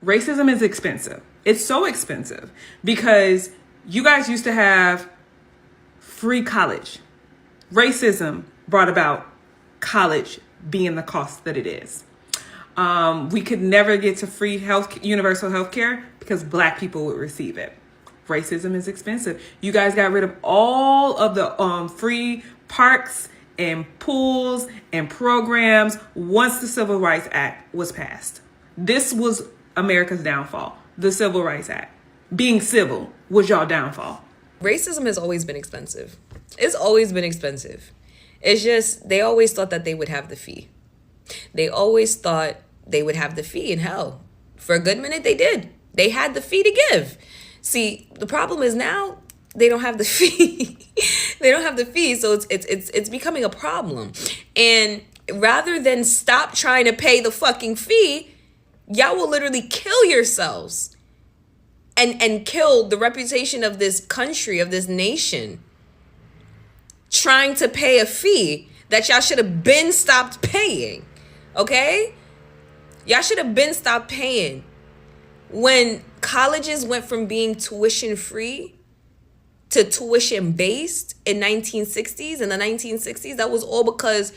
Racism is expensive. It's so expensive because you guys used to have free college. Racism brought about college being the cost that it is. We could never get to free universal health care because Black people would receive it. Racism is expensive. You guys got rid of all of the free parks and pools and programs once the Civil Rights Act was passed. This was America's downfall. The Civil Rights Act. Being civil was y'all downfall. Racism has always been expensive. It's always been expensive. It's just, they always thought that they would have the fee. They always thought they would have the fee, and hell, for a good minute they did. They had the fee to give. See, the problem is now they don't have the fee. They don't have the fee, so it's becoming a problem. And rather than stop trying to pay the fucking fee, y'all will literally kill yourselves and kill the reputation of this country, of this nation, trying to pay a fee that y'all should have been stopped paying. Okay? Y'all should have been stopped paying. When colleges went from being tuition free to tuition based in 1960s, in the 1960s, that was all because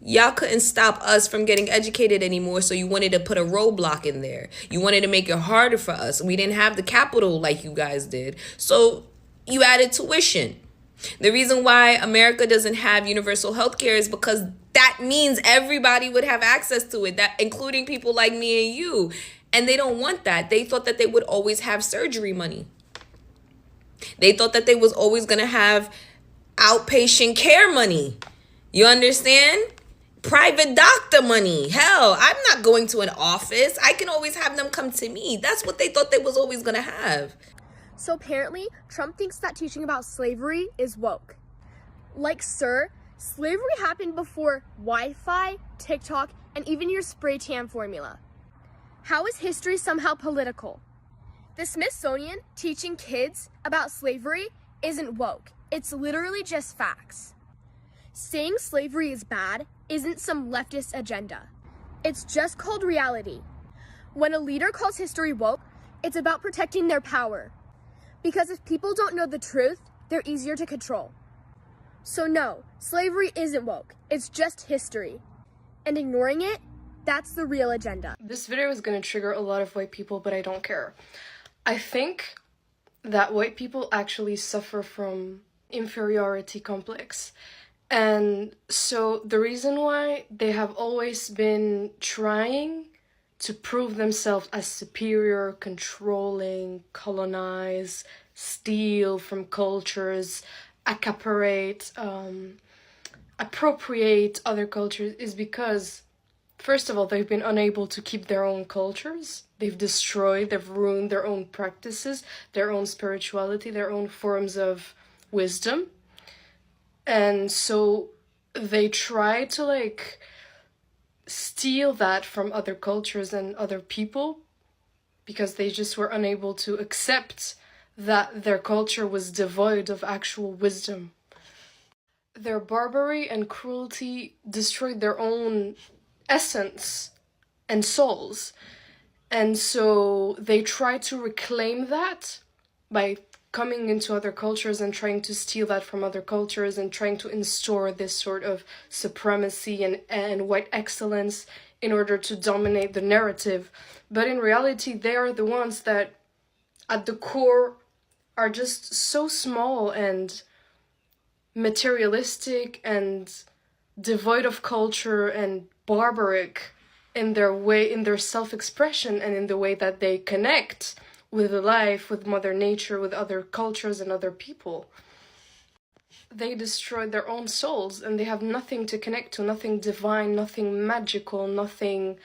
y'all couldn't stop us from getting educated anymore, so you wanted to put a roadblock in there. You wanted to make it harder for us. We didn't have the capital like you guys did, so you added tuition. The reason why America doesn't have universal health care is because that means everybody would have access to it, that including people like me and you. And they don't want that. They thought that they would always have surgery money. They thought that they was always going to have outpatient care money. You understand? Private doctor money. Hell, I'm not going to an office. I can always have them come to me. That's what they thought they was always going to have. So apparently, Trump thinks that teaching about slavery is woke. Like, sir, slavery happened before Wi-Fi, TikTok, and even your spray tan formula. How is history somehow political? The Smithsonian teaching kids about slavery isn't woke. It's literally just facts. Saying slavery is bad isn't some leftist agenda. It's just called reality. When a leader calls history woke, it's about protecting their power. Because if people don't know the truth, they're easier to control. So no, slavery isn't woke. It's just history. And ignoring it, that's the real agenda. This video is going to trigger a lot of white people, but I don't care. I think that white people actually suffer from inferiority complex. And so the reason why they have always been trying to prove themselves as superior, controlling, colonize, steal from cultures, accaparate, appropriate other cultures is because, first of all, they've been unable to keep their own cultures. They've destroyed, they've ruined their own practices, their own spirituality, their own forms of wisdom. And so they try to steal that from other cultures and other people because they just were unable to accept that their culture was devoid of actual wisdom. Their barbarity and cruelty destroyed their own essence and souls. And so they try to reclaim that by coming into other cultures and trying to steal that from other cultures and trying to instaur this sort of supremacy and white excellence in order to dominate the narrative. But in reality, they are the ones that at the core are just so small and materialistic and devoid of culture and barbaric in their self-expression and in the way that they connect with life, with Mother Nature, with other cultures and other people. They destroyed their own souls and they have nothing to connect to, nothing divine, nothing magical, nothing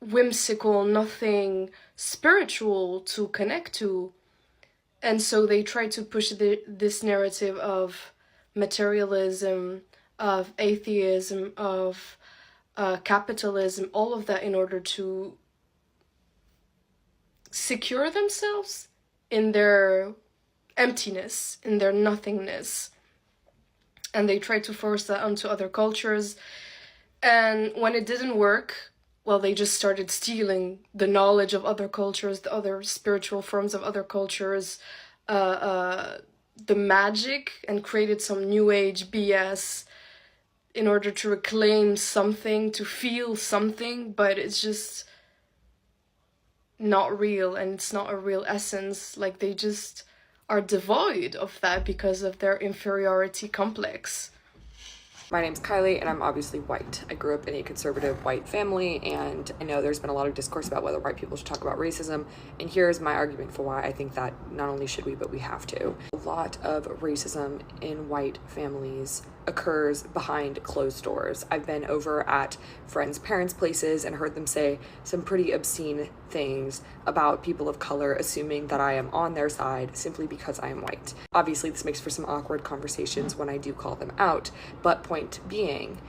whimsical, nothing spiritual to connect to. And so they try to push this narrative of materialism, of atheism, of capitalism, all of that in order to secure themselves in their emptiness, in their nothingness. And they try to force that onto other cultures. And when it didn't work, well, they just started stealing the knowledge of other cultures, the other spiritual forms of other cultures, the magic, and created some new age BS in order to reclaim something, to feel something, but it's just not real, and it's not a real essence. Like, they just are devoid of that because of their inferiority complex. My name's Kylie, and I'm obviously white. I grew up in a conservative white family, and I know there's been a lot of discourse about whether white people should talk about racism, and here's my argument for why I think that not only should we, but we have to. A lot of racism in white families occurs behind closed doors. I've been over at friends' parents' places and heard them say some pretty obscene things about people of color, assuming that I am on their side simply because I am white. Obviously, this makes for some awkward conversations when I do call them out, but point being,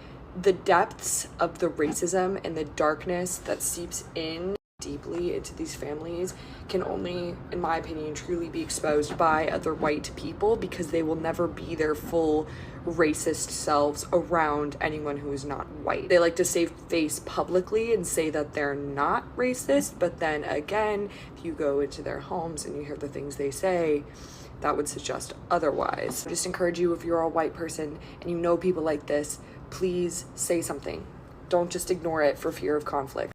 the depths of the racism and the darkness that seeps in deeply into these families can only, in my opinion, truly be exposed by other white people, because they will never be their full racist selves around anyone who is not white. They like to save face publicly and say that they're not racist, but then again, if you go into their homes and you hear the things they say, that would suggest otherwise. I just encourage you, if you're a white person and you know people like this, please say something. Don't just ignore it for fear of conflict.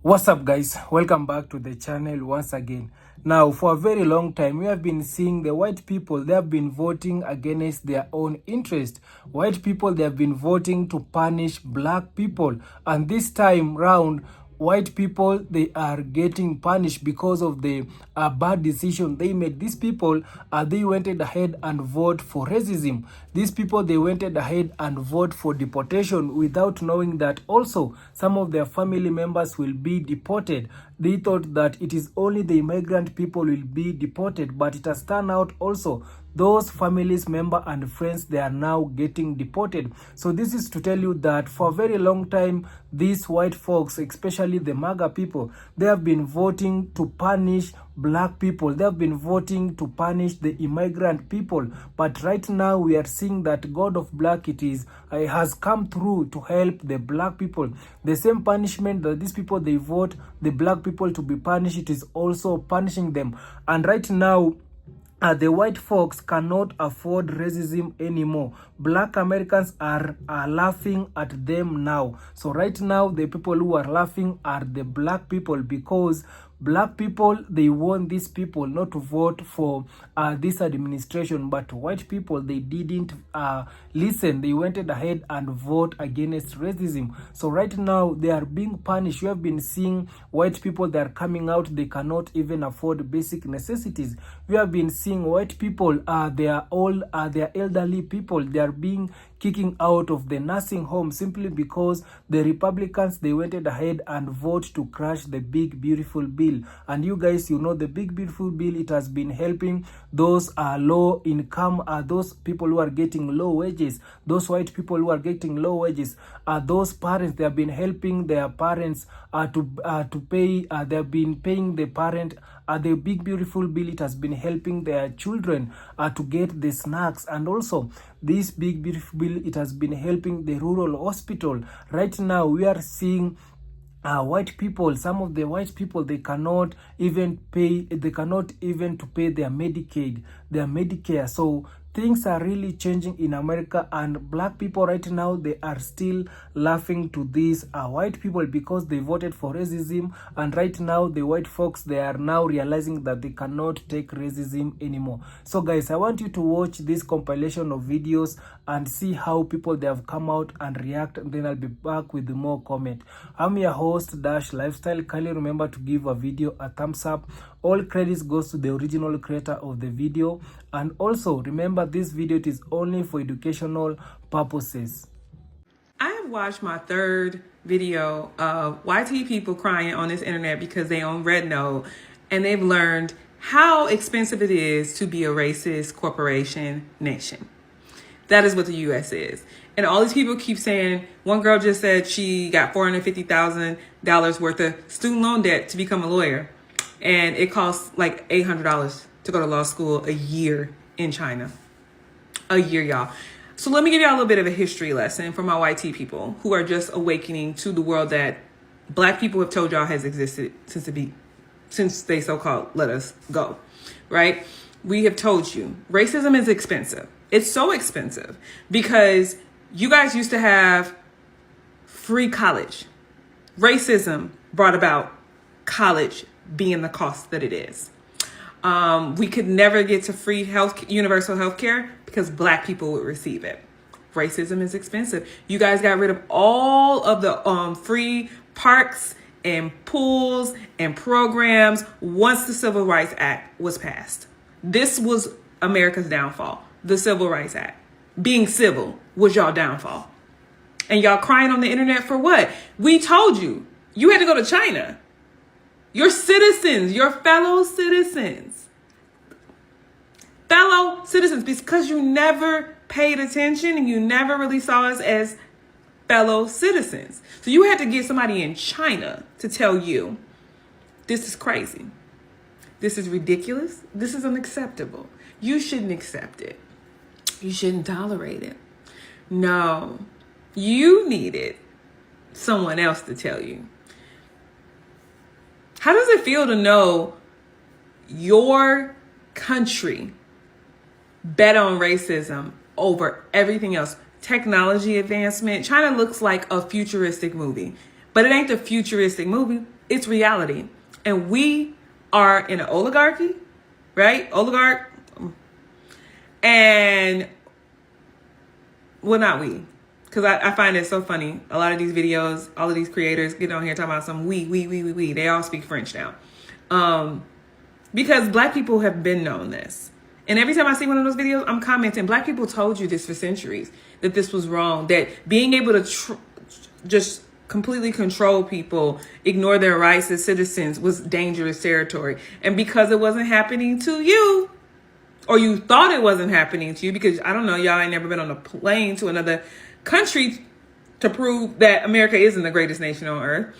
What's up, guys? Welcome back to the channel once again. Now, for a very long time, we have been seeing the white people, they have been voting against their own interest. White people, they have been voting to punish black people. And this time round, white people, they are getting punished because of the bad decision they made. These people, they went ahead and vote for racism. These people, they went ahead and vote for deportation without knowing that also some of their family members will be deported. They thought that it is only the immigrant people will be deported, but it has turned out also those families, member and friends, they are now getting deported. So this is to tell you that for a very long time, these white folks, especially the MAGA people, they have been voting to punish black people. They have been voting to punish the immigrant people. But right now we are seeing that God of Black has come through to help the black people. The same punishment that these people, they vote the black people to be punished, it is also punishing them. And right now, the white folks cannot afford racism anymore. Black Americans are laughing at them now. So right now, the people who are laughing are the black people, because black people, they want these people not to vote for this administration, but white people, they didn't listen. They went ahead and vote against racism. So right now, they are being punished. You have been seeing white people that are coming out, they cannot even afford basic necessities. We have been seeing white people, they are elderly people, they are being kicking out of the nursing home simply because the Republicans, they went ahead and vote to crash the big beautiful bill. And you guys, you know, the big beautiful bill, it has been helping those low income, those people who are getting low wages, those white people who are getting low wages, those parents, they have been helping their parents to pay, they have been paying the parent. The big beautiful bill, it has been helping their children to get the snacks. And also this big beautiful bill, it has been helping the rural hospital. Right now we are seeing white people, some of the white people, they cannot even to pay their Medicaid, their Medicare. So things are really changing in America, and black people right now, they are still laughing to these white people because they voted for racism. And right now, the white folks, they are now realizing that they cannot take racism anymore. So guys, I want you to watch this compilation of videos and see how people, they have come out and react. And then I'll be back with more comment. I'm your host, Dash Lifestyle. Kindly remember to give a video a thumbs up. All credits goes to the original creator of the video. And also remember, this video, it is only for educational purposes. I have watched my third video of YT people crying on this internet because they own Red Note and they've learned how expensive it is to be a racist corporation nation. That is what the U.S. is. And all these people keep saying, one girl just said she got $450,000 worth of student loan debt to become a lawyer. And it costs like $800 to go to law school a year in China. A year, y'all. So let me give you a little bit of a history lesson for my white people who are just awakening to the world that Black people have told y'all has existed since they so-called let us go, right? We have told you racism is expensive. It's so expensive because you guys used to have free college. Racism brought about college being the cost that it is. We could never get to free universal health care because Black people would receive it. Racism is expensive. You guys got rid of all of the free parks and pools and programs once the Civil Rights Act was passed. This was America's downfall. The Civil Rights Act. Being civil was y'all downfall. And y'all crying on the internet for what? We told you. You had to go to China. Your citizens, your fellow citizens, because you never paid attention and you never really saw us as fellow citizens. So you had to get somebody in China to tell you, this is crazy. This is ridiculous. This is unacceptable. You shouldn't accept it. You shouldn't tolerate it. No, you needed someone else to tell you. How does it feel to know your country bet on racism over everything else? Technology advancement. China looks like a futuristic movie, but it ain't the futuristic movie. It's reality. And we are in an oligarchy, right? Oligarch. And, well, not we. Because I find it so funny. A lot of these videos, all of these creators get on here talking about some we. They all speak French now. Because Black people have been known this. And every time I see one of those videos, I'm commenting, Black people told you this for centuries, that this was wrong, that being able to just completely control people, ignore their rights as citizens was dangerous territory. And because it wasn't happening to you, or you thought it wasn't happening to you, because I don't know, y'all ain't never been on a plane to another country to prove that America isn't the greatest nation on earth.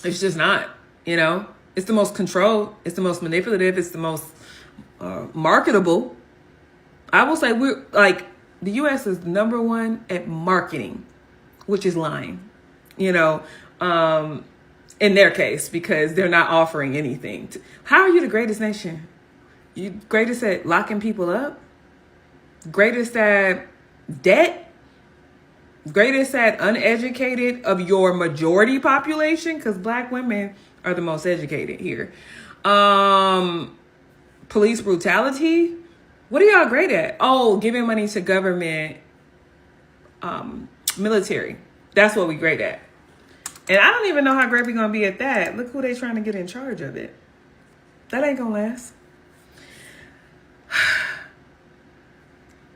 It's just not, it's the most controlled, it's the most manipulative, it's the most marketable. I will say the U.S. is number one at marketing, which is lying, in their case, because they're not offering anything. How are you the greatest nation? You greatest at locking people up? Greatest at debt? Greatest at uneducated of your majority population? Because Black women are the most educated here. Police brutality? What are y'all great at? Oh, giving money to government, military. That's what we great at. And I don't even know how great we're going to be at that. Look who they trying to get in charge of it. That ain't going to last.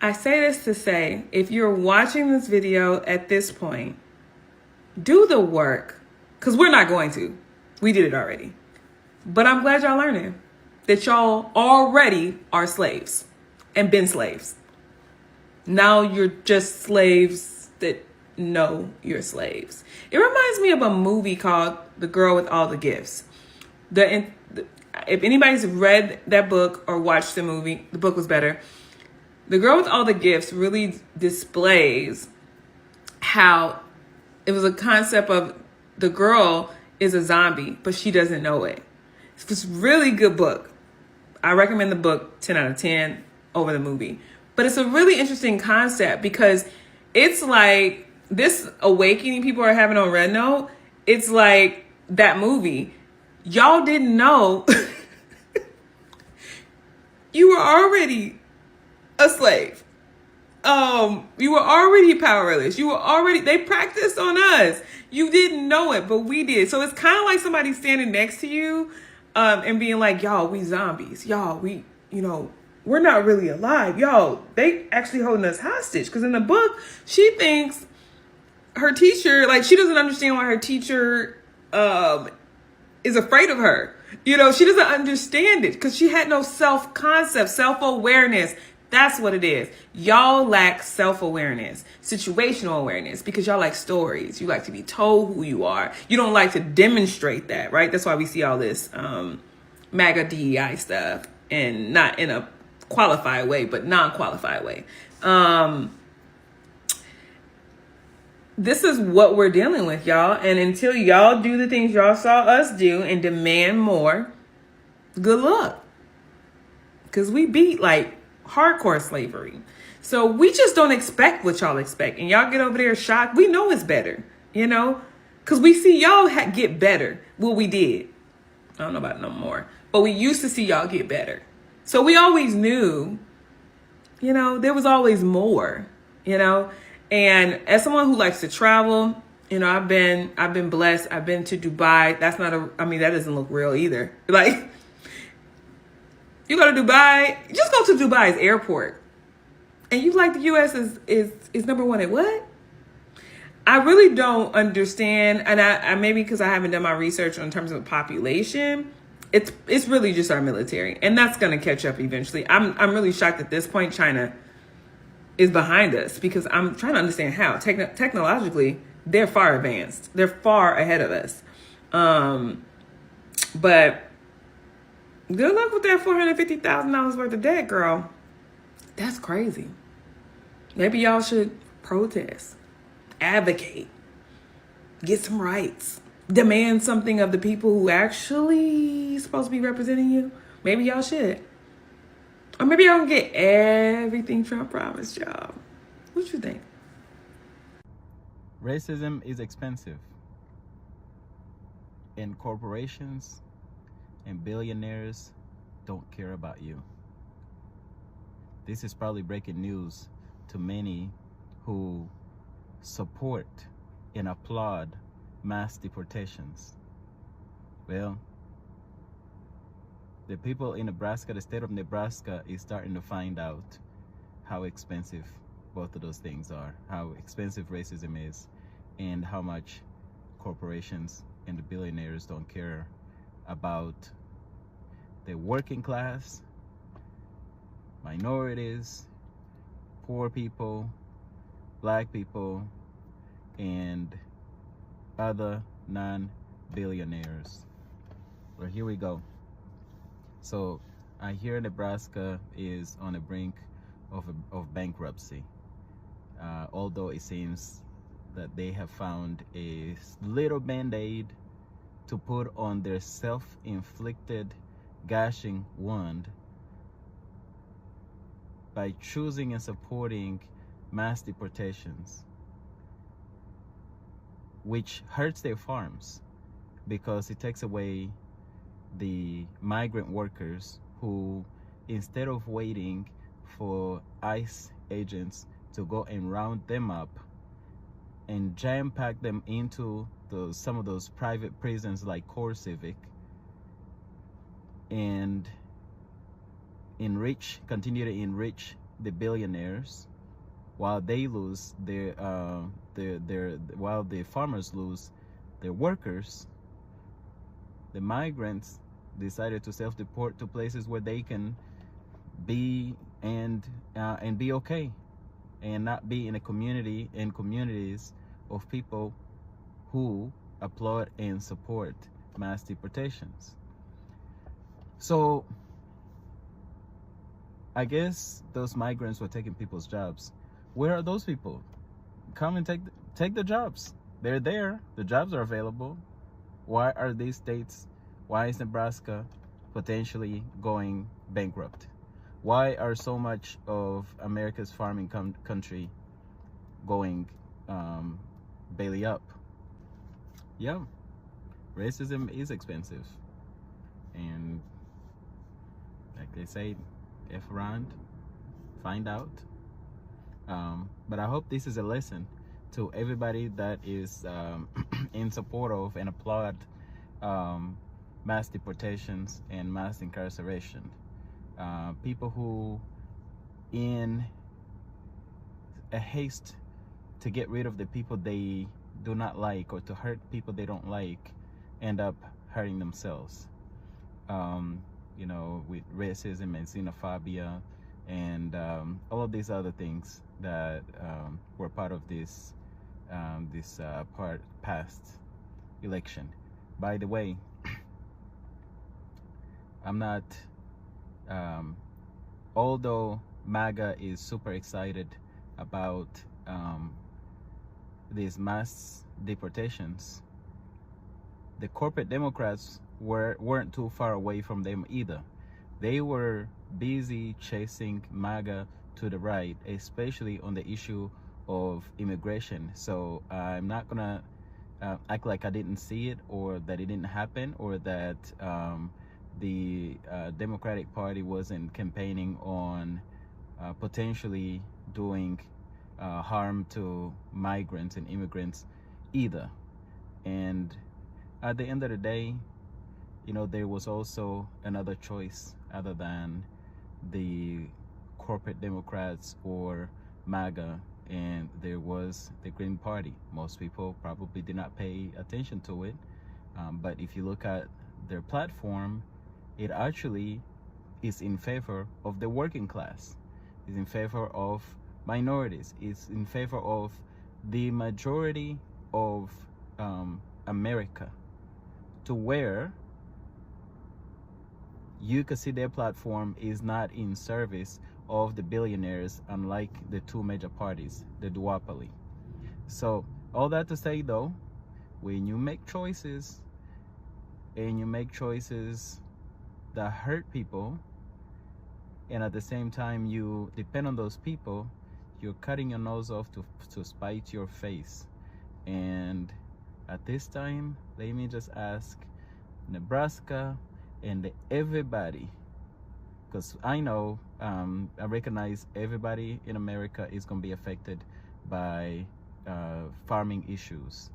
I say this to say, if you're watching this video at this point, do the work. Because we're not going to. We did it already. But I'm glad y'all learning that y'all already are slaves and been slaves. Now you're just slaves that know you're slaves. It reminds me of a movie called The Girl with All the Gifts. If anybody's read that book or watched the movie, the book was better. The Girl with All the Gifts really displays how it was a concept of the girl is a zombie, but she doesn't know it. It's a really good book. I recommend the book 10 out of 10 over the movie. But it's a really interesting concept because it's like this awakening people are having on Red Note. It's like that movie. Y'all didn't know you were already a slave. You were already powerless. They practiced on us. You didn't know it, but we did. So it's kind of like somebody standing next to you and being like, y'all, we zombies. Y'all, we're not really alive. Y'all, they actually holding us hostage. Because in the book, she thinks her teacher, she doesn't understand why her teacher is afraid of her. She doesn't understand it because she had no self-concept, self-awareness. That's what it is. Y'all lack self-awareness, situational awareness, because y'all like stories. You like to be told who you are. You don't like to demonstrate that, right? That's why we see all this MAGA DEI stuff, and not in a qualified way, but non-qualified way. This is what we're dealing with, y'all. And until y'all do the things y'all saw us do and demand more, good luck. Because we beat like hardcore slavery. So we just don't expect what y'all expect. And y'all get over there shocked. We know it's better, you know, because we see y'all get better. Well, we did. I don't know about it no more. But we used to see y'all get better. So we always knew, you know, there was always more, you know. And as someone who likes to travel, you know, I've been blessed. I've been to Dubai. That doesn't look real either. Like, you go to Dubai, just go to Dubai's airport. And you like the US is number one at what? I really don't understand. And I maybe because I haven't done my research in terms of population, it's really just our military. And that's gonna catch up eventually. I'm really shocked at this point China is behind us, because I'm trying to understand how. Technologically, they're far advanced. They're far ahead of us. But good luck with that $450,000 worth of debt, girl. That's crazy. Maybe y'all should protest, advocate, get some rights, demand something of the people who actually supposed to be representing you. Maybe y'all should. Or maybe y'all can get everything Trump promised y'all. What you think? Racism is expensive. And corporations and billionaires don't care about you. This is probably breaking news to many who support and applaud mass deportations. Well, the people in Nebraska, the state of Nebraska, is starting to find out how expensive both of those things are, how expensive racism is, and how much corporations and the billionaires don't care about the working class, minorities, poor people, black people, and other non-billionaires. Well, here we go. So I hear Nebraska is on the brink of bankruptcy, although it seems that they have found a little band-aid to put on their self-inflicted gashing wound by choosing and supporting mass deportations, which hurts their farms because it takes away the migrant workers who, instead of waiting for ICE agents to go and round them up and jam-pack them into some of those private prisons like Core Civic, and continue to enrich the billionaires while they lose while the farmers lose their workers. The migrants decided to self-deport to places where they can be and be okay, and not be in communities of people who applaud and support mass deportations. So I guess those migrants were taking people's jobs. Where are those people? Come and take the jobs. They're there. The jobs are available. Why are these states, why is Nebraska potentially going bankrupt? Why are so much of America's farming country going belly up? Yeah, racism is expensive. And like they say, F around, find out. But I hope this is a lesson to everybody that is in support of and applaud mass deportations and mass incarceration. People who, in a haste to get rid of the people they do not like or to hurt people they don't like, end up hurting themselves. You know, with racism and xenophobia and all of these other things that were part of this past election. By the way, I'm not, although MAGA is super excited about these mass deportations, the corporate Democrats weren't too far away from them either. They were busy chasing MAGA to the right, especially on the issue of immigration. So I'm not gonna act like I didn't see it, or that it didn't happen, or that the Democratic Party wasn't campaigning on potentially doing harm to migrants and immigrants either. And at the end of the day, you know, there was also another choice other than the corporate Democrats or MAGA, and there was the Green Party. Most people probably did not pay attention to it, but if you look at their platform, it actually is in favor of the working class, is in favor of minorities, is in favor of the majority of America, to where you could see their platform is not in service of the billionaires, unlike the two major parties, the duopoly. So all that to say though, when you make choices, and you make choices that hurt people, and at the same time you depend on those people, you're cutting your nose off to spite your face. And at this time, let me just ask Nebraska and everybody, because I know, I recognize everybody in America is going to be affected by farming issues.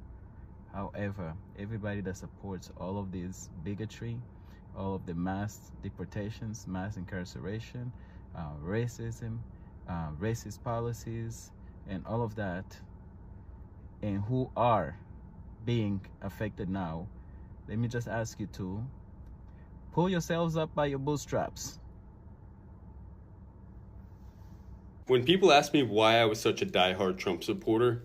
However, everybody that supports all of this bigotry, all of the mass deportations, mass incarceration, racism, racist policies, and all of that, and who are being affected now, let me just ask you to pull yourselves up by your bootstraps. When people ask me why I was such a diehard Trump supporter,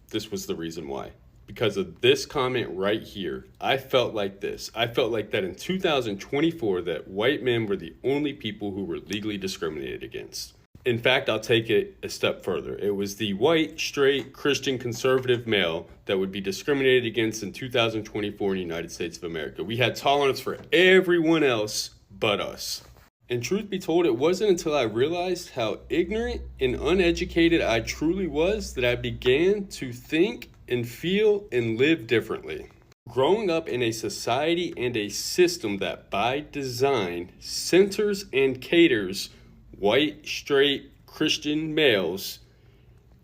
this was the reason why. Because of this comment right here, I felt like this. I felt like that in 2024 that white men were the only people who were legally discriminated against. In fact, I'll take it a step further. It was the white, straight, Christian, conservative male that would be discriminated against in 2024 in the United States of America. We had tolerance for everyone else but us. And truth be told, it wasn't until I realized how ignorant and uneducated I truly was that I began to think and feel and live differently. Growing up in a society and a system that by design centers and caters white, straight, Christian males,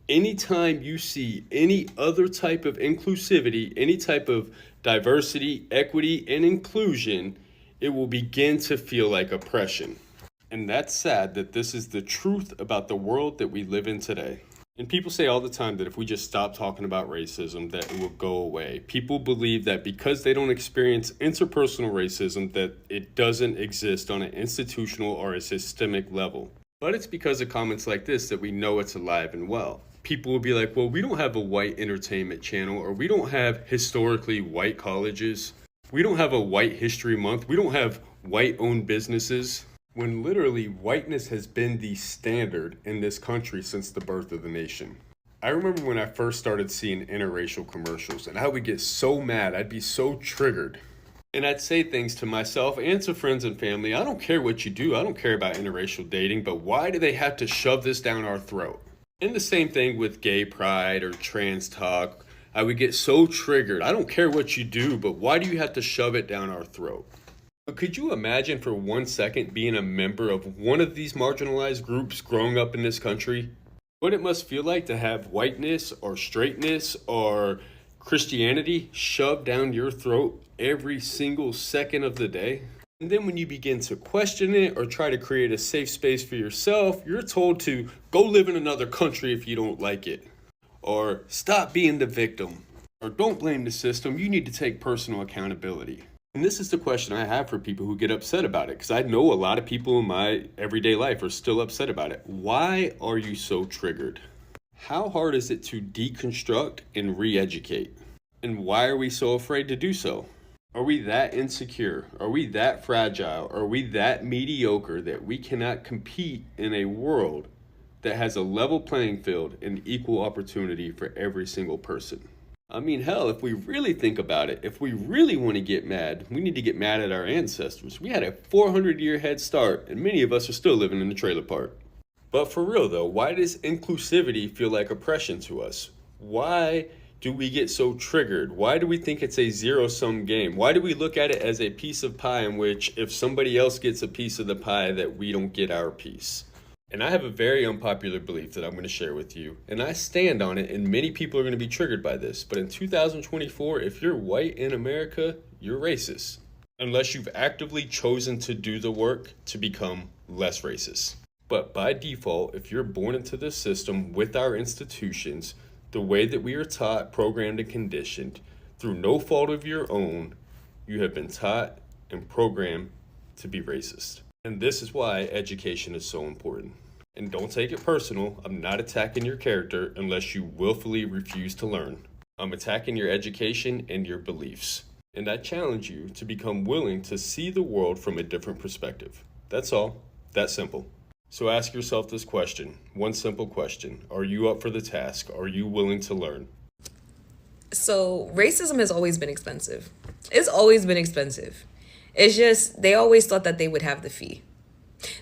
anytime you see any other type of inclusivity, any type of diversity, equity, and inclusion, it will begin to feel like oppression. And that's sad that this is the truth about the world that we live in today. And people say all the time that if we just stop talking about racism, that it will go away. People believe that because they don't experience interpersonal racism, that it doesn't exist on an institutional or a systemic level. But it's because of comments like this that we know it's alive and well. People will be like, well, we don't have a white entertainment channel, or we don't have historically white colleges. We don't have a white history month. We don't have white-owned businesses. When literally whiteness has been the standard in this country since the birth of the nation. I remember when I first started seeing interracial commercials, and I would get so mad, I'd be so triggered. And I'd say things to myself and to friends and family, I don't care what you do, I don't care about interracial dating, but why do they have to shove this down our throat? And the same thing with gay pride or trans talk. I would get so triggered, I don't care what you do, but why do you have to shove it down our throat? But could you imagine for 1 second being a member of one of these marginalized groups growing up in this country? What it must feel like to have whiteness or straightness or Christianity shoved down your throat every single second of the day? And then when you begin to question it or try to create a safe space for yourself, you're told to go live in another country if you don't like it. Or stop being the victim. Or don't blame the system, you need to take personal accountability. And this is the question I have for people who get upset about it, because I know a lot of people in my everyday life are still upset about it. Why are you so triggered? How hard is it to deconstruct and re-educate? And why are we so afraid to do so? Are we that insecure? Are we that fragile? Are we that mediocre that we cannot compete in a world that has a level playing field and equal opportunity for every single person. I mean, hell, if we really think about it, if we really want to get mad, we need to get mad at our ancestors. We had a 400-year head start, and many of us are still living in the trailer park. But for real though, why does inclusivity feel like oppression to us? Why do we get so triggered? Why do we think it's a zero-sum game? Why do we look at it as a piece of pie in which if somebody else gets a piece of the pie that we don't get our piece? And I have a very unpopular belief that I'm going to share with you, and I stand on it, and many people are going to be triggered by this. But in 2024, if you're white in America, you're racist. Unless you've actively chosen to do the work to become less racist. But by default, if you're born into this system with our institutions, the way that we are taught, programmed, and conditioned, through no fault of your own, you have been taught and programmed to be racist. And this is why education is so important. And don't take it personal. I'm not attacking your character unless you willfully refuse to learn. I'm attacking your education and your beliefs. And I challenge you to become willing to see the world from a different perspective. That's all. That simple. So ask yourself this question, one simple question. Are you up for the task? Are you willing to learn? So racism has always been expensive. It's always been expensive. It's just, they always thought that they would have the fee.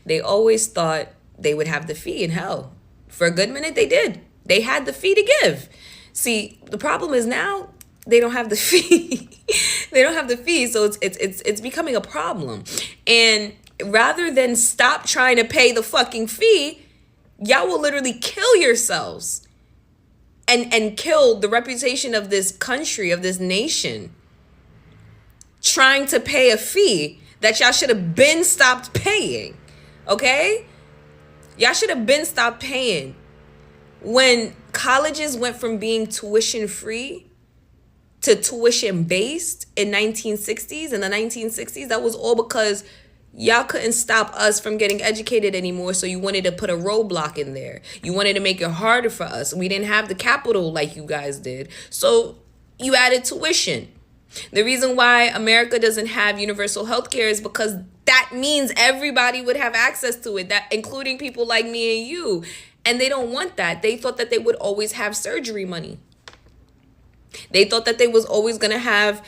They always thought they would have the fee, and hell, for a good minute they did. They had the fee to give. See, the problem is now they don't have the fee. They don't have the fee, so it's becoming a problem. And rather than stop trying to pay the fucking fee, y'all will literally kill yourselves and kill the reputation of this country, of this nation, trying to pay a fee that y'all should have been stopped paying. Okay? Y'all should have been stopped paying. When colleges went from being tuition free to tuition based in 1960s, in the 1960s, that was all because y'all couldn't stop us from getting educated anymore, so you wanted to put a roadblock in there. You wanted to make it harder for us. We didn't have the capital like you guys did, so you added tuition. The reason why America doesn't have universal health care is because that means everybody would have access to it, that including people like me and you. And they don't want that. They thought that they would always have surgery money. They thought that they was always going to have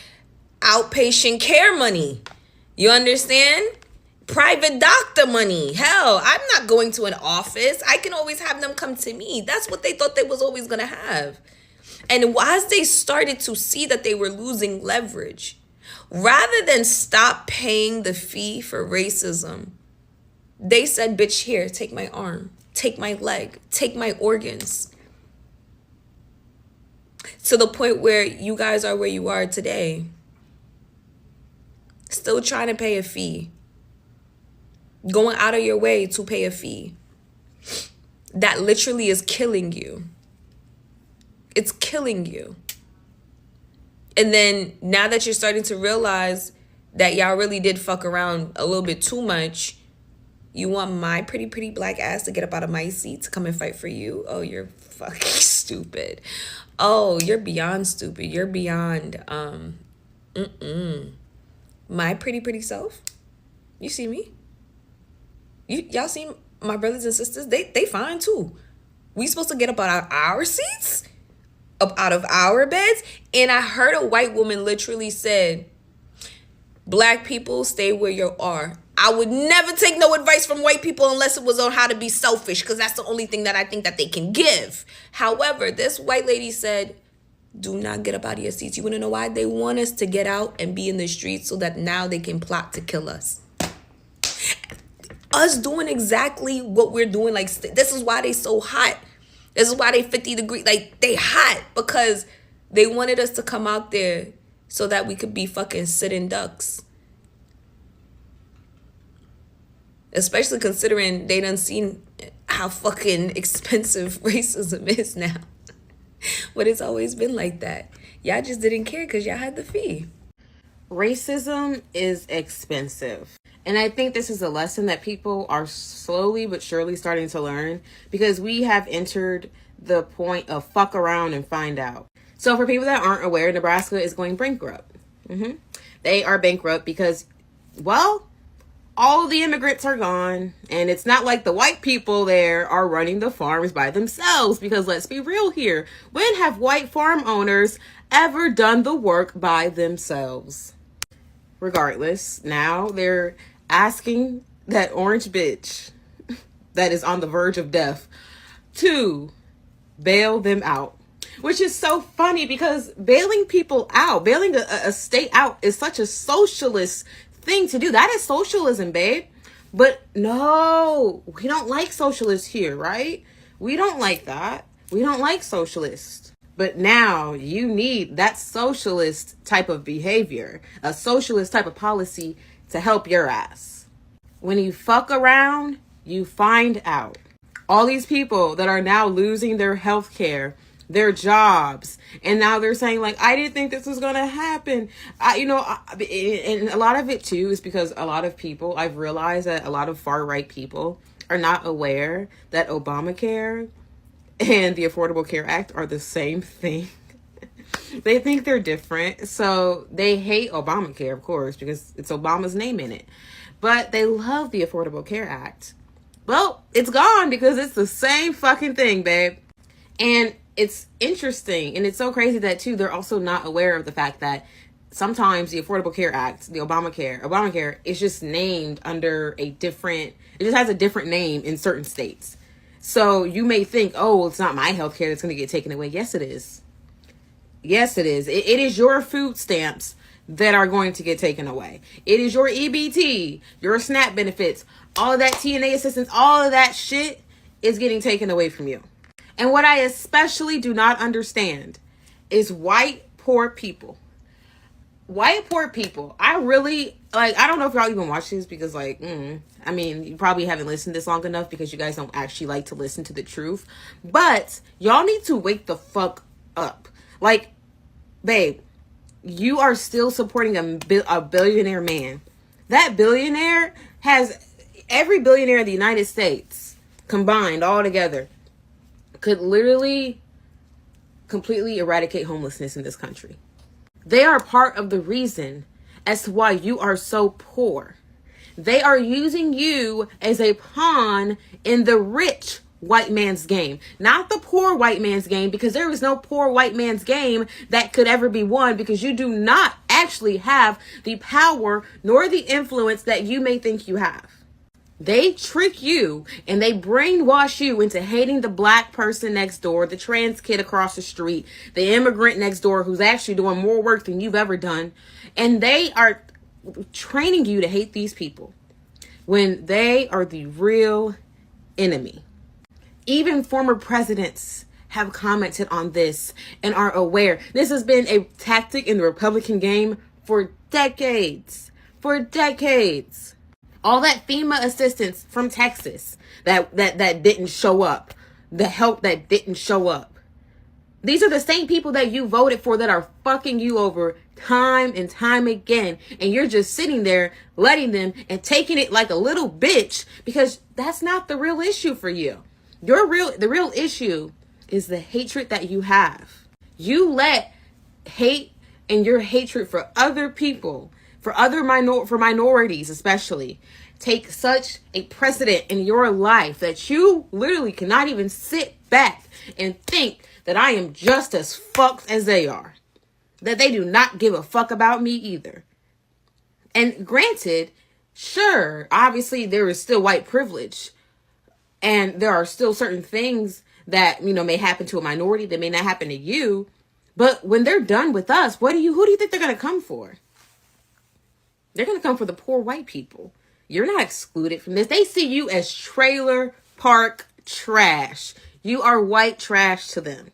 outpatient care money. You understand? Private doctor money. Hell, I'm not going to an office. I can always have them come to me. That's what they thought they was always going to have. And as they started to see that they were losing leverage, rather than stop paying the fee for racism, they said, bitch, here, take my arm, take my leg, take my organs. To the point where you guys are where you are today. Still trying to pay a fee. Going out of your way to pay a fee. That literally is killing you. It's killing you. And then now that you're starting to realize that y'all really did fuck around a little bit too much, you want my pretty black ass to get up out of my seat to come and fight for you? Oh, you're fucking stupid. Oh, you're beyond stupid. You're beyond my pretty self. You see me? Y'all see my brothers and sisters? They fine too. We supposed to get up out of our seats? Up out of our beds? And I heard a white woman literally said, black people, stay where you are. I would never take no advice from white people unless it was on how to be selfish, because that's the only thing that I think that they can give. However, this white lady said, do not get up out of your seats. You want to know why? They want us to get out and be in the streets so that now they can plot to kill us. Us doing exactly what we're doing. Like, this is why they so hot. This is why they 50 degrees. Like, they hot because they wanted us to come out there so that we could be fucking sitting ducks. Especially considering they done seen how fucking expensive racism is now. But it's always been like that. Y'all just didn't care because y'all had the fee. Racism is expensive. And I think this is a lesson that people are slowly but surely starting to learn, because we have entered the point of fuck around and find out. So for people that aren't aware, Nebraska is going bankrupt. They are bankrupt because, well, all the immigrants are gone, and it's not like the white people there are running the farms by themselves, because let's be real here. When have white farm owners ever done the work by themselves? Regardless, now they're asking that orange bitch that is on the verge of death to bail them out. Which is so funny, because bailing people out, bailing a state out is such a socialist thing to do. That is socialism, babe. But no, we don't like socialists here, right? We don't like that. We don't like socialists. But now you need that socialist type of behavior, a socialist type of policy to help your ass. When you fuck around, you find out. All these people that are now losing their health care, their jobs, and now they're saying, like, I didn't think this was going to happen. And a lot of it too is because a lot of people, I've realized that a lot of far right people are not aware that Obamacare and the Affordable Care Act are the same thing. They think they're different. So they hate Obamacare, of course, because it's Obama's name in it. But they love the Affordable Care Act. Well, it's gone because it's the same fucking thing, babe. And it's interesting, and it's so crazy that too they're also not aware of the fact that sometimes the Affordable Care Act, the Obamacare is just named under it just has a different name in certain states. So you may think, oh, well, it's not my health care that's going to get taken away. Yes, it is. Yes, it is. It is your food stamps that are going to get taken away. It is your EBT, your SNAP benefits, all of that TNA assistance, all of that shit is getting taken away from you. And what I especially do not understand is white poor people. White poor people. I really, I don't know if y'all even watch this because, you probably haven't listened this long enough because you guys don't actually like to listen to the truth. But y'all need to wake the fuck up. Like, babe, you are still supporting a billionaire man. That billionaire has every billionaire in the United States combined all together could literally completely eradicate homelessness in this country. They are part of the reason as to why you are so poor. They are using you as a pawn in the rich white man's game, not the poor white man's game, because there is no poor white man's game that could ever be won, because you do not actually have the power nor the influence that you may think you have. They trick you and they brainwash you into hating the black person next door, the trans kid across the street, the immigrant next door who's actually doing more work than you've ever done. And they are training you to hate these people when they are the real enemy. Even former presidents have commented on this and are aware. This has been a tactic in the Republican game for decades. For decades. All that FEMA assistance from Texas that didn't show up. The help that didn't show up. These are the same people that you voted for that are fucking you over time and time again. And you're just sitting there letting them and taking it like a little bitch, because that's not the real issue for you. The real issue is the hatred that you have. You let hate and your hatred for other people, for minorities especially, take such a precedent in your life that you literally cannot even sit back and think that I am just as fucked as they are. That they do not give a fuck about me either. And granted, sure, obviously there is still white privilege. And there are still certain things that, may happen to a minority that may not happen to you. But when they're done with us, who do you think they're going to come for? They're going to come for the poor white people. You're not excluded from this. They see you as trailer park trash. You are white trash to them.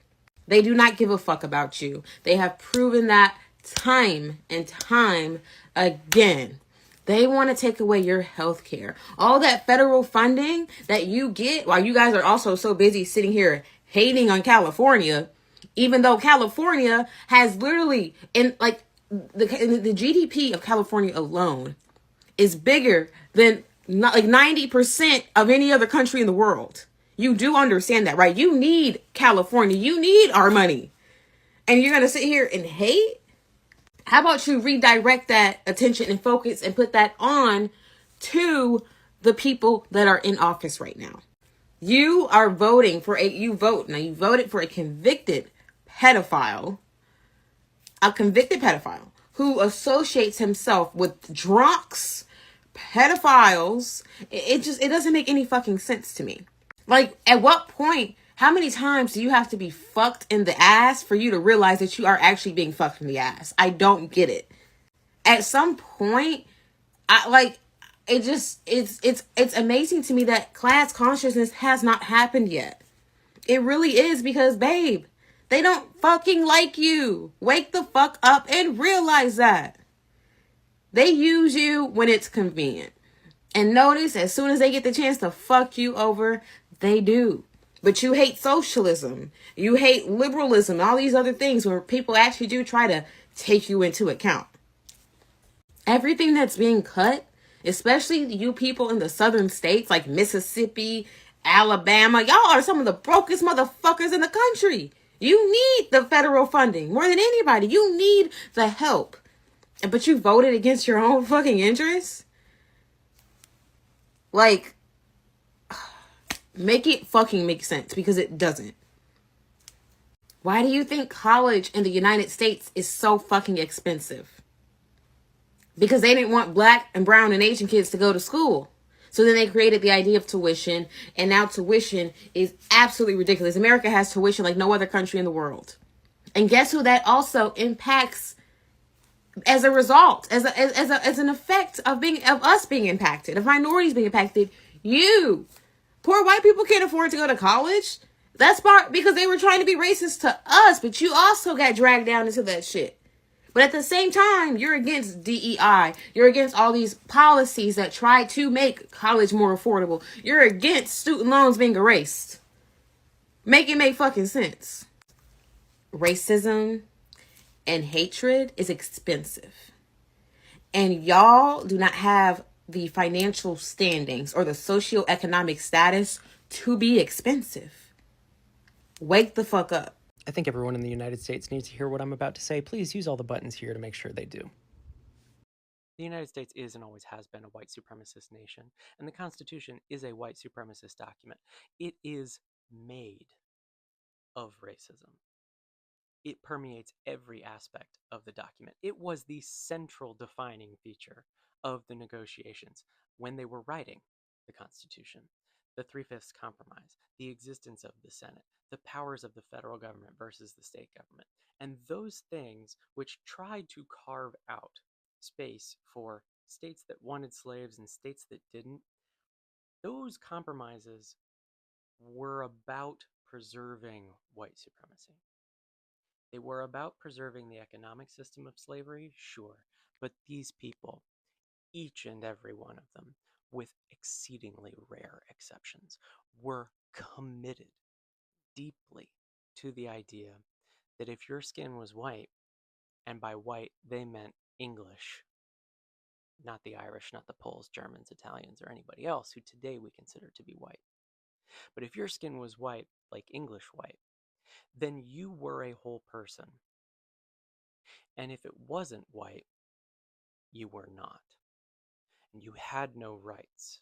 They do not give a fuck about you. They have proven that time and time again. They want to take away your health care. All that federal funding that you get while you guys are also so busy sitting here hating on California, even though California has literally, the GDP of California alone is bigger than 90% of any other country in the world. You do understand that, right? You need California. You need our money. And you're going to sit here and hate? How about you redirect that attention and focus and put that on to the people that are in office right now. You are voting for you voted for a convicted pedophile who associates himself with drunks, pedophiles. It doesn't make any fucking sense to me. Like, at what point, how many times do you have to be fucked in the ass for you to realize that you are actually being fucked in the ass? I don't get it. At some point, it's amazing to me that class consciousness has not happened yet. It really is, because, babe, they don't fucking like you. Wake the fuck up and realize that. They use you when it's convenient. And notice, as soon as they get the chance to fuck you over, they do. But you hate socialism. You hate liberalism, all these other things where people actually do try to take you into account. Everything that's being cut, especially you people in the southern states like Mississippi, Alabama, y'all are some of the brokest motherfuckers in the country. You need the federal funding more than anybody. You need the help. But you voted against your own fucking interests? Like, make it fucking make sense, because it doesn't. Why do you think college in the United States is so fucking expensive? Because they didn't want black and brown and Asian kids to go to school. So then they created the idea of tuition, and now tuition is absolutely ridiculous. America has tuition like no other country in the world. And guess who that also impacts as a result, as an effect of us being impacted, of minorities being impacted? You. Poor white people can't afford to go to college. That's part because they were trying to be racist to us, but you also got dragged down into that shit. But at the same time, you're against DEI. You're against all these policies that try to make college more affordable. You're against student loans being erased. Make it make fucking sense. Racism and hatred is expensive. And y'all do not have the financial standings or the socioeconomic status to be expensive. Wake the fuck up. I think everyone in the United States needs to hear what I'm about to say. Please use all the buttons here to make sure they do. The United States is and always has been a white supremacist nation, and the Constitution is a white supremacist document. It is made of racism. It permeates every aspect of the document. It was the central defining feature of the negotiations when they were writing the Constitution. The Three-Fifths Compromise, the existence of the Senate, the powers of the federal government versus the state government, and those things which tried to carve out space for states that wanted slaves and states that didn't, those compromises were about preserving white supremacy. They were about preserving the economic system of slavery, sure, but these people, each and every one of them, with exceedingly rare exceptions, were committed deeply to the idea that if your skin was white, and by white they meant English, not the Irish, not the Poles, Germans, Italians, or anybody else who today we consider to be white. But if your skin was white, like English white, then you were a whole person. And if it wasn't white, you were not. And you had no rights.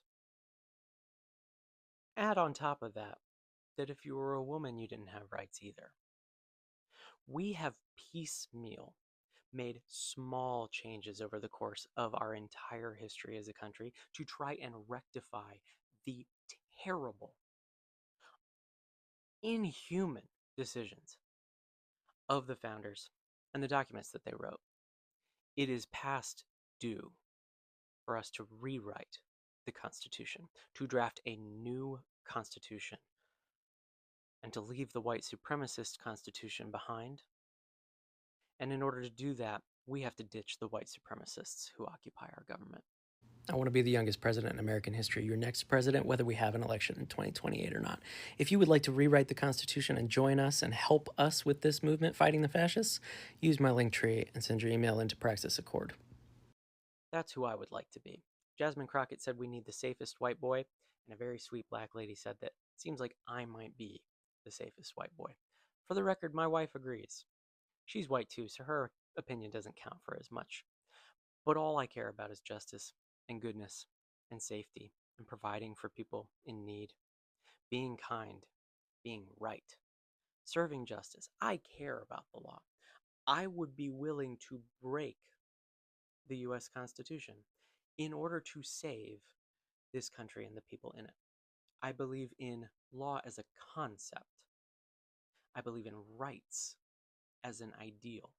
Add on top of that, that if you were a woman, you didn't have rights either. We have piecemeal made small changes over the course of our entire history as a country to try and rectify the terrible, inhuman decisions of the founders and the documents that they wrote. It is past due for us to rewrite the Constitution, to draft a new Constitution, and to leave the white supremacist Constitution behind. And in order to do that, we have to ditch the white supremacists who occupy our government. I want to be the youngest president in American history, your next president, whether we have an election in 2028 or not. If you would like to rewrite the Constitution and join us and help us with this movement fighting the fascists, use my link tree and send your email into Praxis Accord. That's who I would like to be. Jasmine Crockett said we need the safest white boy, and a very sweet black lady said that it seems like I might be the safest white boy. For the record, my wife agrees. She's white too, so her opinion doesn't count for as much. But all I care about is justice and goodness and safety and providing for people in need, being kind, being right, serving justice. I care about the law. I would be willing to break the US Constitution in order to save this country and the people in it. I believe in law as a concept. I believe in rights as an ideal.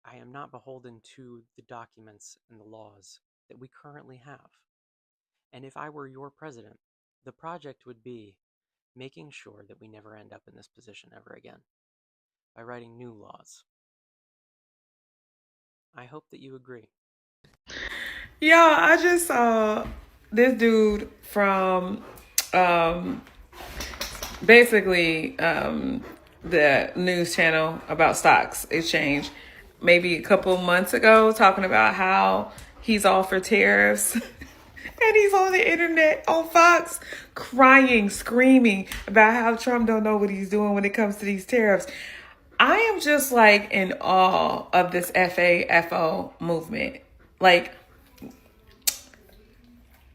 I am not beholden to the documents and the laws that we currently have. And if I were your president, the project would be making sure that we never end up in this position ever again by writing new laws. I hope that you agree. Yeah, I just saw this dude from basically the news channel about stocks exchange maybe a couple months ago talking about how he's all for tariffs. And he's on the internet on Fox crying, screaming about how Trump don't know what he's doing when it comes to these tariffs. I am just like in awe of this FAFO movement. Like,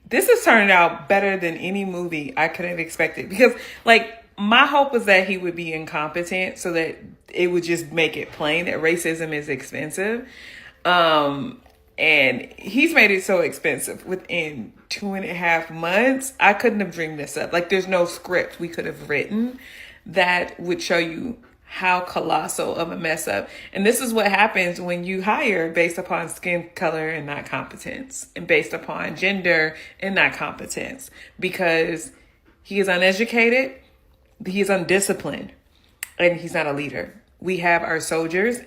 this is turning out better than any movie I could have expected, because like my hope was that he would be incompetent so that it would just make it plain that racism is expensive. And he's made it so expensive within 2.5 months. I couldn't have dreamed this up. Like, there's no script we could have written that would show you how colossal of a mess up. And this is what happens when you hire based upon skin color and not competence, and based upon gender and not competence, because he is uneducated, he is undisciplined, and he's not a leader. We have our soldiers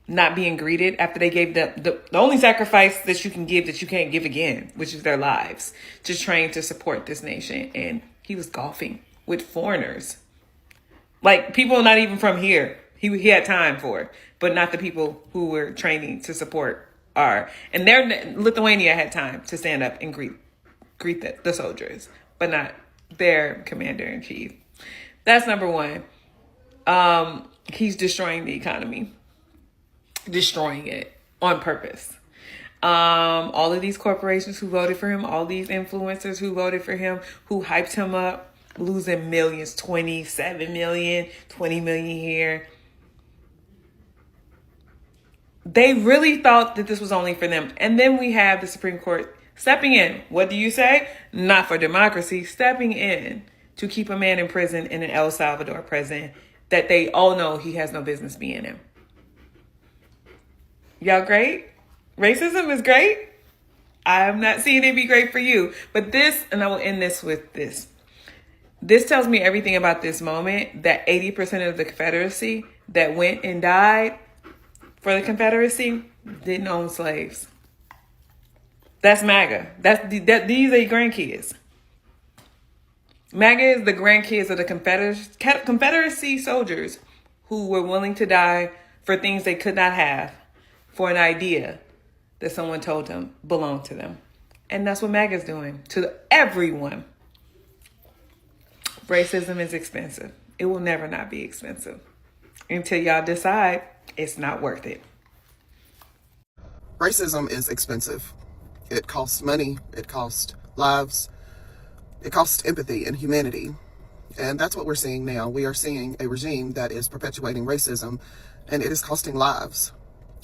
not being greeted after they gave the only sacrifice that you can give that you can't give again, which is their lives, to train to support this nation. And he was golfing with foreigners, like people not even from here. He had time for it, but not the people who were training to support our. And Lithuania had time to stand up and greet the soldiers, but not their commander in chief. That's number one. He's destroying the economy. Destroying it on purpose. All of these corporations who voted for him, all these influencers who voted for him, who hyped him up, losing millions, 27 million, 20 million here. They really thought that this was only for them. And then we have the Supreme Court stepping in. What do you say? Not for democracy, stepping in to keep a man in prison in an El Salvador prison that they all know he has no business being in. Y'all great? Racism is great. I'm not seeing it be great for you. But this, and I will end this with this. This tells me everything about this moment, that 80% of the Confederacy that went and died for the Confederacy didn't own slaves. That's MAGA. These are your grandkids. MAGA is the grandkids of the Confederacy soldiers who were willing to die for things they could not have, for an idea that someone told them belonged to them. And that's what MAGA is doing to everyone. Racism is expensive. It will never not be expensive until y'all decide it's not worth it. Racism is expensive. It costs money, it costs lives, it costs empathy and humanity. And that's what we're seeing now. We are seeing a regime that is perpetuating racism, and it is costing lives.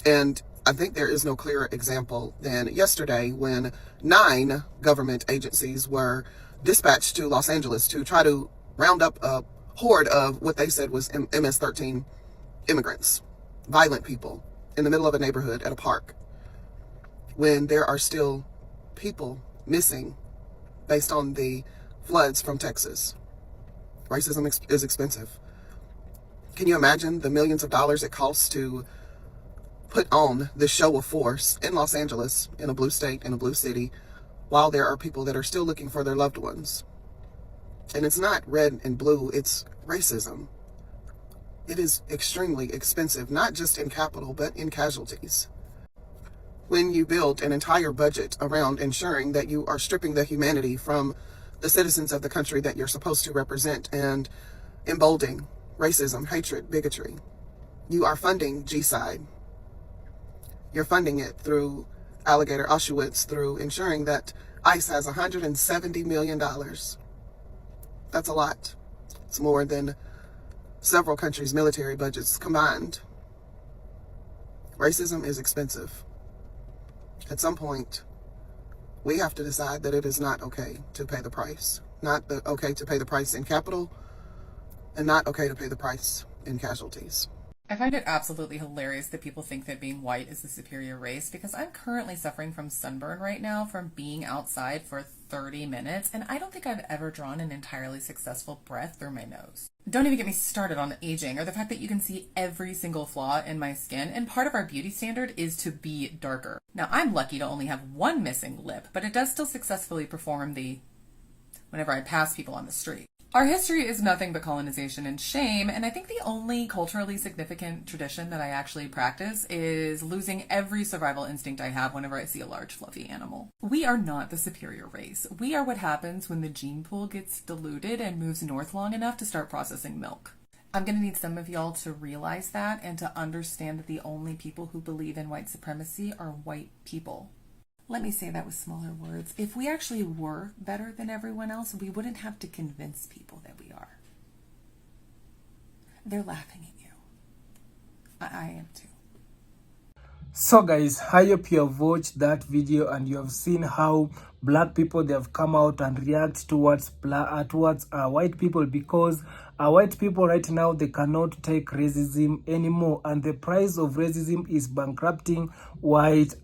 And I think there is no clearer example than yesterday when 9 government agencies were dispatched to Los Angeles to try to round up a horde of what they said was MS-13 immigrants, violent people, in the middle of a neighborhood at a park, when there are still people missing based on the floods from Texas. Racism is expensive. Can you imagine the millions of dollars it costs to put on this show of force in Los Angeles, in a blue state, in a blue city, while there are people that are still looking for their loved ones? And it's not red and blue, it's racism. It is extremely expensive, not just in capital, but in casualties. When you build an entire budget around ensuring that you are stripping the humanity from the citizens of the country that you're supposed to represent and emboldening racism, hatred, bigotry, you are funding G-side. You're funding it through alligator Auschwitz through ensuring that ICE has $170 million. That's a lot. It's more than several countries' military budgets combined. Racism is expensive. At some point, we have to decide that it is not okay to pay the price. Not okay to pay the price in capital, and not okay to pay the price in casualties. I find it absolutely hilarious that people think that being white is the superior race, because I'm currently suffering from sunburn right now from being outside for 30 minutes, and I don't think I've ever drawn an entirely successful breath through my nose. Don't even get me started on aging or the fact that you can see every single flaw in my skin, and part of our beauty standard is to be darker. Now, I'm lucky to only have one missing lip, but it does still successfully perform the whenever I pass people on the street. Our history is nothing but colonization and shame, and I think the only culturally significant tradition that I actually practice is losing every survival instinct I have whenever I see a large fluffy animal. We are not the superior race. We are what happens when the gene pool gets diluted and moves north long enough to start processing milk. I'm going to need some of y'all to realize that and to understand that the only people who believe in white supremacy are white people. Let me say that with smaller words. If we actually were better than everyone else, we wouldn't have to convince people that we are. They're laughing at you. I am too. So guys, I hope you have watched that video and you have seen how black people, they have come out and react towards white people, because white people right now, they cannot take racism anymore, and the price of racism is bankrupting white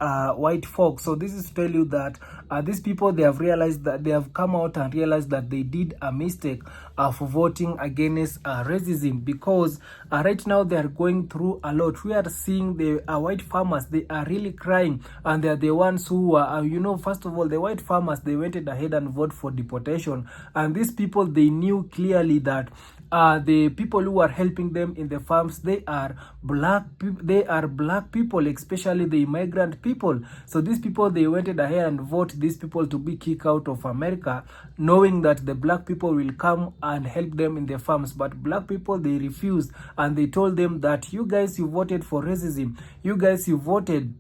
folks. So this is to tell you that these people, they have realized that they have come out and realized that they did a mistake for voting against racism, because right now they are going through a lot. We are seeing the white farmers, they are really crying, and they are the ones who first of all, the white farmers, they went ahead and voted for deportation, and these people, they knew clearly that the people who are helping them in the farms, they are black people, especially the immigrant people. So these people, they went ahead and voted these people to be kicked out of America, knowing that the black people will come and help them in the farms. But black people, they refused, and they told them that you guys, you voted for racism, you guys, you voted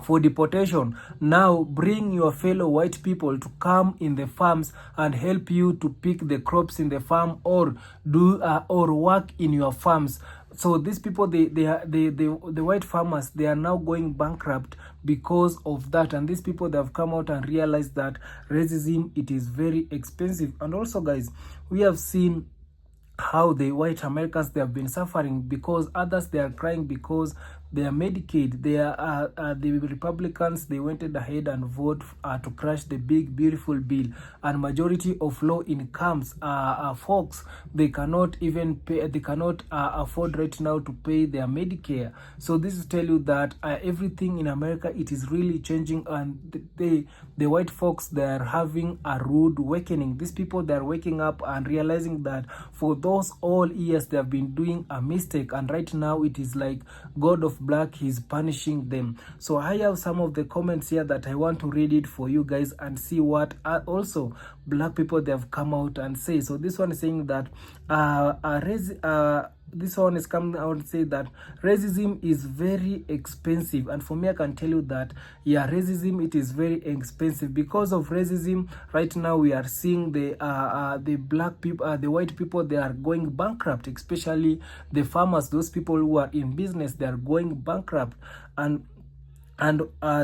for deportation. Now bring your fellow white people to come in the farms and help you to pick the crops in the farm, or do or work in your farms. So these people, the white farmers, they are now going bankrupt because of that. And these people, they have come out and realized that racism, it is very expensive. And also guys, we have seen how the white Americans, they have been suffering, because others, they are crying because they are Medicaid. They are the Republicans, they went ahead and vote to crash the big beautiful bill, and majority of low incomes folks, they cannot even pay, they cannot afford right now to pay their Medicare. So this is tell you that everything in America, it is really changing, and the white folks, they are having a rude awakening. These people, they are waking up and realizing that for those all years they have been doing a mistake, and right now it is like God of black is punishing them. So I have some of the comments here that I want to read it for you guys and see what also black people, they have come out and say. So this one is saying that this one is coming out and say that racism is very expensive. And for me, I can tell you that yeah, racism, it is very expensive. Because of racism, right now we are seeing the black people, the white people, they are going bankrupt, especially the farmers, those people who are in business, they are going bankrupt. And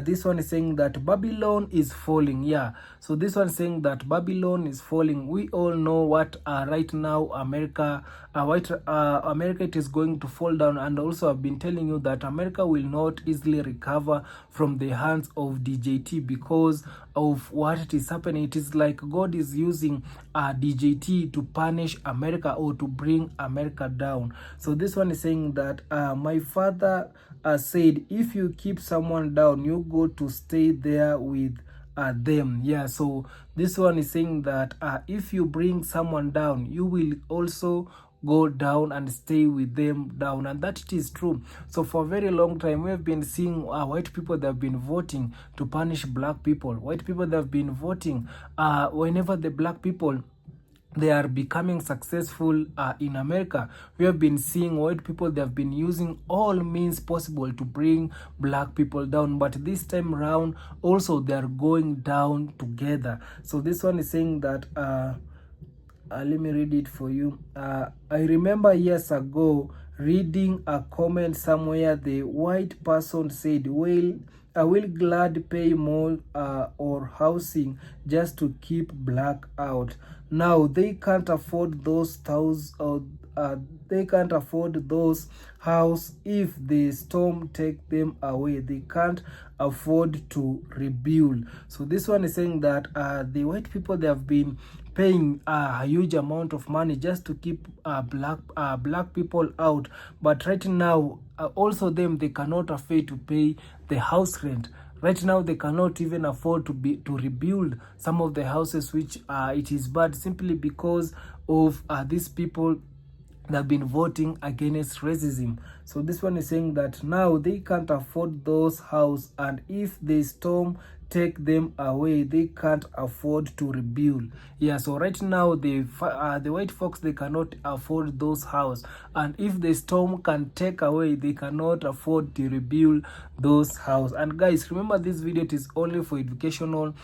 this one is saying that Babylon is falling. Yeah, so this one is saying that Babylon is falling. We all know what right now America, America, it is going to fall down. And also I've been telling you that America will not easily recover from the hands of DJT because of what it is happening. It is like God is using DJT to punish America, or to bring America down. So this one is saying that my father said, if you keep someone down, you go to stay there with them. Yeah, so this one is saying that if you bring someone down, you will also go down and stay with them down. And that it is true. So for a very long time, we have been seeing white people that have been voting to punish black people. White people that have been voting whenever the black people, they are becoming successful in America. We have been seeing white people, they have been using all means possible to bring black people down, but this time around also they are going down together. So this one is saying that let me read it for you. I remember years ago reading a comment somewhere. The white person said, well, I will glad pay more or housing just to keep black out. Now they can't afford those they can't afford those house. If the storm take them away, they can't afford to rebuild. So this one is saying that the white people, they have been paying a huge amount of money just to keep black people out, but right now also them, they cannot afford to pay the house rent. Right now they cannot even afford to rebuild some of the houses which it is bad, simply because of these people that have been voting against racism. So this one is saying that now they can't afford those houses, and if the storm take them away, they can't afford to rebuild. Yeah, so right now the white folks, they cannot afford those houses, and if the storm can take away, they cannot afford to rebuild those houses. And guys, remember, this video is only for educational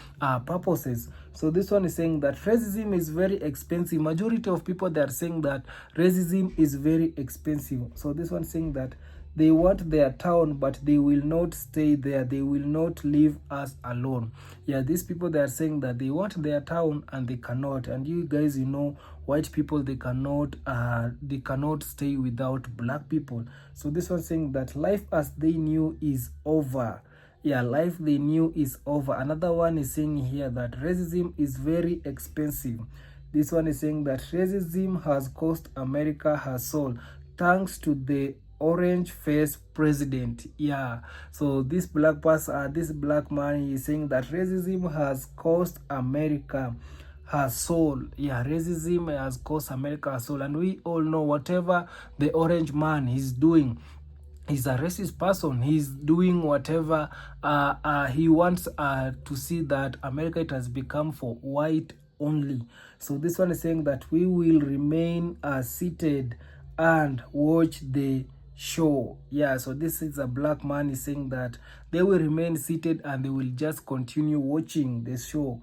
purposes. So this one is saying that racism is very expensive. Majority of people, they are saying that racism is very expensive. So this one is saying that they want their town, but they will not stay there. They will not leave us alone. Yeah, these people, they are saying that they want their town and they cannot. And you guys, you know, white people, they cannot stay without black people. So this one saying that life as they knew is over. Yeah, life they knew is over. Another one is saying here that racism is very expensive. This one is saying that racism has cost America her soul, thanks to the orange face president. Yeah, so this black person, this black man is saying that racism has cost America her soul. Yeah, racism has cost America her soul, and we all know whatever the orange man is doing, he's a racist person. He's doing whatever he wants to see that America, it has become for white only. So this one is saying that we will remain seated and watch the show. Yeah, so this is a black man is saying that they will remain seated and they will just continue watching the show.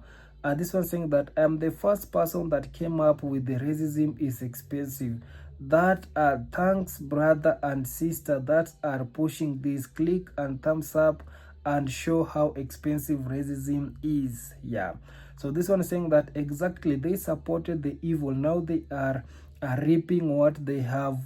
This one saying that I'm the first person that came up with the racism is expensive. That thanks brother and sister that are pushing this. Click and thumbs up and show how expensive racism is. Yeah, so this one is saying that exactly, they supported the evil, now they are reaping what they have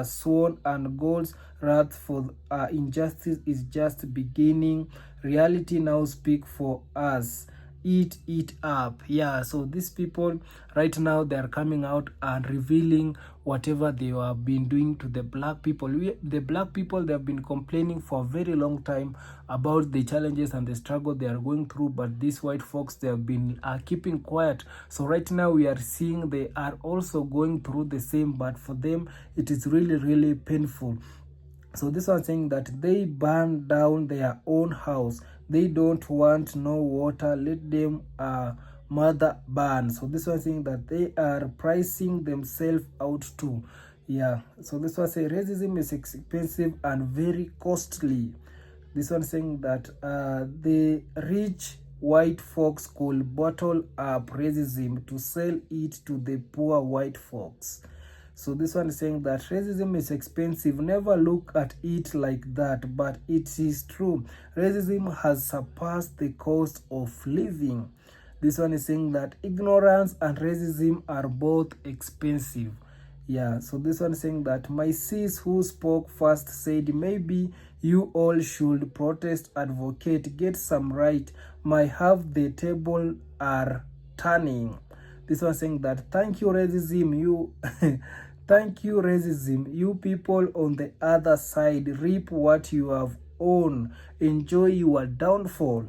sworn, and God's wrath for injustice is just beginning. Reality now speak for us. Eat it up. Yeah, so these people right now, they are coming out and revealing whatever they have been doing to the black people. The black people, they have been complaining for a very long time about the challenges and the struggle they are going through, but these white folks, they have been keeping quiet. So right now we are seeing they are also going through the same, but for them it is really, really painful. So this one saying that they burn down their own house. They don't want no water. Let them mother burn. So this one saying that they are pricing themselves out too. Yeah. So this one say racism is expensive and very costly. This one saying that the rich white folks could bottle up racism to sell it to the poor white folks. So this one is saying that racism is expensive. Never look at it like that, but it is true. Racism has surpassed the cost of living. This one is saying that ignorance and racism are both expensive. Yeah, so this one is saying that my sis who spoke first said maybe you all should protest, advocate, get some right. My half the table are turning. This one saying that thank you racism, you thank you racism, you people on the other side reap what you have owned, enjoy your downfall.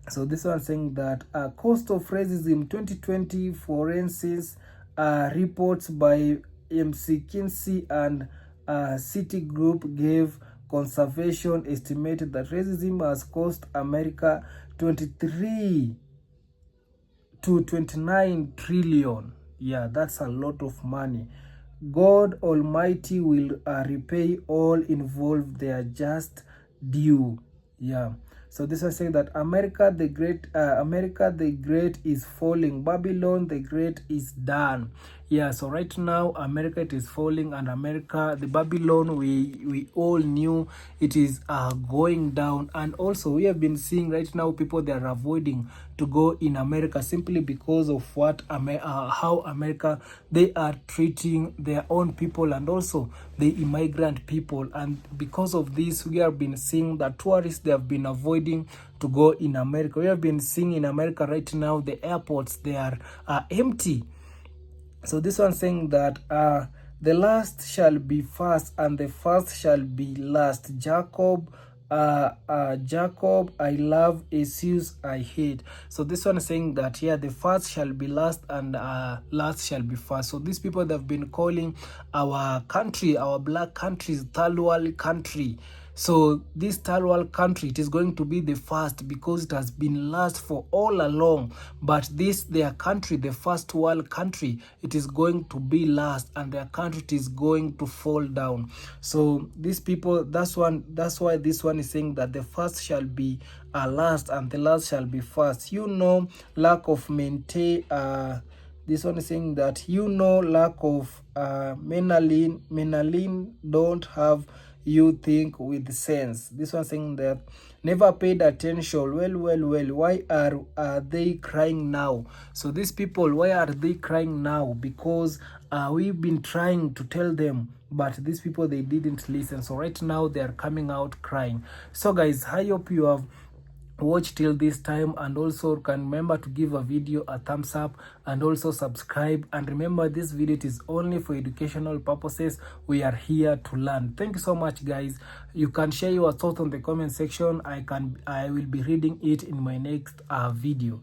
So this one saying that cost of racism 2020 forensics reports by McKinsey and Citigroup gave conservation estimated that racism has cost America 23 to 29 trillion. Yeah, that's a lot of money. God Almighty will repay all involved their just due. Yeah. So this is saying that America the Great is falling. Babylon the Great is done. Yeah, so right now America it is falling, and America, the Babylon we all knew it is going down. And also we have been seeing right now people they are avoiding to go in America simply because of what how America they are treating their own people and also the immigrant people. And because of this we have been seeing that tourists they have been avoiding to go in America. We have been seeing in America right now the airports they are empty. So this one saying that the last shall be first and the first shall be last. Jacob I love, Jesus I hate. So this one is saying that yeah, the first shall be last and last shall be first. So these people that have been calling our country, our black countries, third world country. So this third world country, it is going to be the first because it has been last for all along. But this their country, the first world country, it is going to be last, and their country is going to fall down. So these people, that's why this one is saying that the first shall be last and the last shall be first. Lack of maintain. This one is saying that lack of menaline don't have you think with sense. This one saying that never paid attention. Well, why are they crying now? So these people, why are they crying now? Because we've been trying to tell them, but these people they didn't listen. So right now they are coming out crying. So guys, I hope you have watch till this time, and also can remember to give a video a thumbs up and also subscribe. And remember, this video it is only for educational purposes. We are here to learn. Thank you so much guys. You can share your thoughts on the comment section. I will be reading it in my next video.